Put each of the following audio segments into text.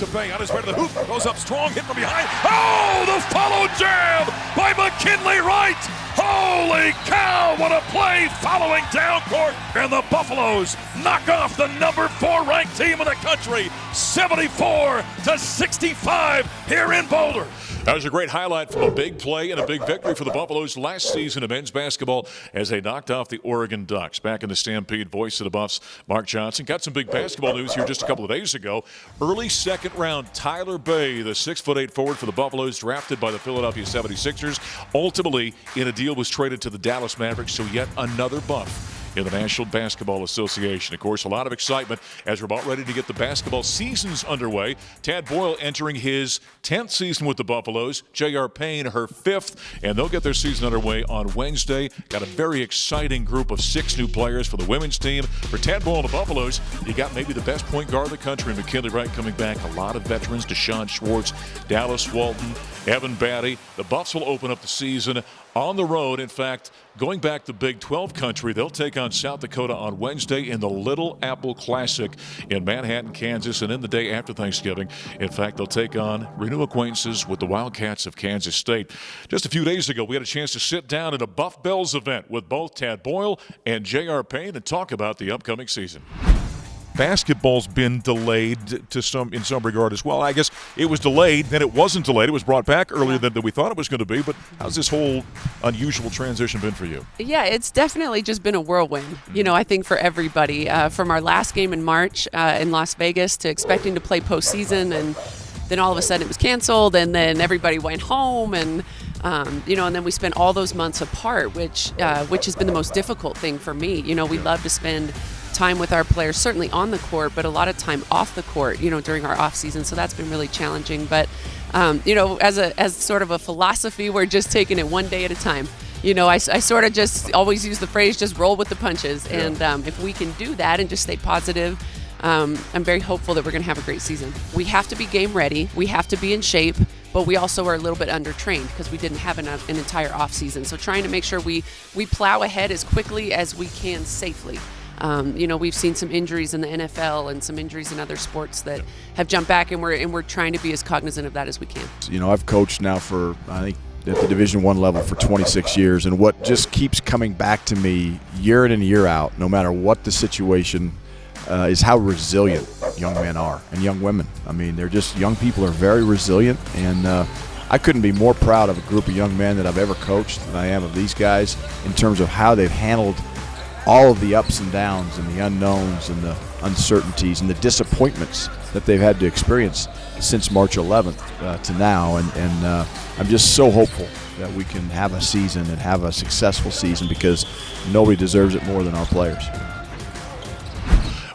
to Bay on his way to the hoop. Goes up strong, hit from behind. Oh, the follow jam by McKinley Wright. Holy cow, what a play following down court. And the Buffaloes knock off the number 4 ranked team in the country, 74-65 here in Boulder. That was a great highlight from a big play and a big victory for the Buffaloes last season in men's basketball as they knocked off the Oregon Ducks. Back in the Stampede, voice of the Buffs, Mark Johnson. Got some big basketball news here just a couple of days ago. Early second round, Tyler Bay, the 6'8" forward for the Buffaloes, drafted by the Philadelphia 76ers. Ultimately, in a deal, was traded to the Dallas Mavericks, so yet another Buff in the National Basketball Association. Of course, a lot of excitement as we're about ready to get the basketball seasons underway. Tad Boyle entering his 10th season with the Buffaloes. J.R. Payne, her 5th, and they'll get their season underway on Wednesday. Got a very exciting group of 6 new players for the women's team. For Tad Boyle and the Buffaloes, you got maybe the best point guard in the country, McKinley Wright, coming back. A lot of veterans, Deshaun Schwartz, Dallas Walton, Evan Batty. The Buffs will open up the season on the road. In fact, going back to Big 12 country, they'll take on South Dakota on Wednesday in the Little Apple Classic in Manhattan, Kansas, and then the day after Thanksgiving, in fact, they'll take on, renew acquaintances with the Wildcats of Kansas State. Just a few days ago, we had a chance to sit down at a Buff Bells event with both Tad Boyle and J.R. Payne and talk about the upcoming season. Basketball's been delayed in some regard as well. I guess it was delayed, then it wasn't delayed. It was brought back earlier than we thought it was going to be. But how's this whole unusual transition been for you? Yeah, it's definitely just been a whirlwind, I think for everybody. From our last game in March in Las Vegas to expecting to play postseason, and then all of a sudden it was canceled, and then everybody went home, and and then we spent all those months apart, which has been the most difficult thing for me. We love to spend time with our players, certainly on the court, but a lot of time off the court, during our off season. So that's been really challenging. But, as sort of a philosophy, we're just taking it one day at a time. I sort of just always use the phrase, just roll with the punches. Yeah. And if we can do that and just stay positive, I'm very hopeful that we're going to have a great season. We have to be game ready. We have to be in shape. But we also are a little bit undertrained because we didn't have an entire off season. So trying to make sure we plow ahead as quickly as we can safely. We've seen some injuries in the NFL and some injuries in other sports that have jumped back, and we're trying to be as cognizant of that as we can. I've coached now for, I think, at the Division I level for 26 years, and what just keeps coming back to me year in and year out, no matter what the situation, is how resilient young men are and young women. They're just, young people are very resilient, and I couldn't be more proud of a group of young men that I've ever coached than I am of these guys in terms of how they've handled all of the ups and downs and the unknowns and the uncertainties and the disappointments that they've had to experience since March 11th to now. And I'm just so hopeful that we can have a season and have a successful season, because nobody deserves it more than our players.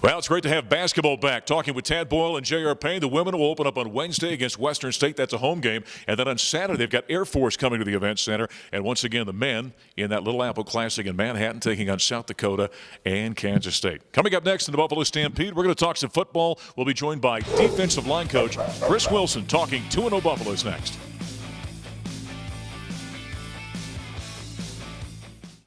Well, it's great to have basketball back. Talking with Tad Boyle and J.R. Payne. The women will open up on Wednesday against Western State. That's a home game. And then on Saturday, they've got Air Force coming to the event center. And once again, the men in that Little Apple Classic in Manhattan taking on South Dakota and Kansas State. Coming up next in the Buffalo Stampede, we're going to talk some football. We'll be joined by defensive line coach Chris Wilson talking 2-0 Buffaloes next.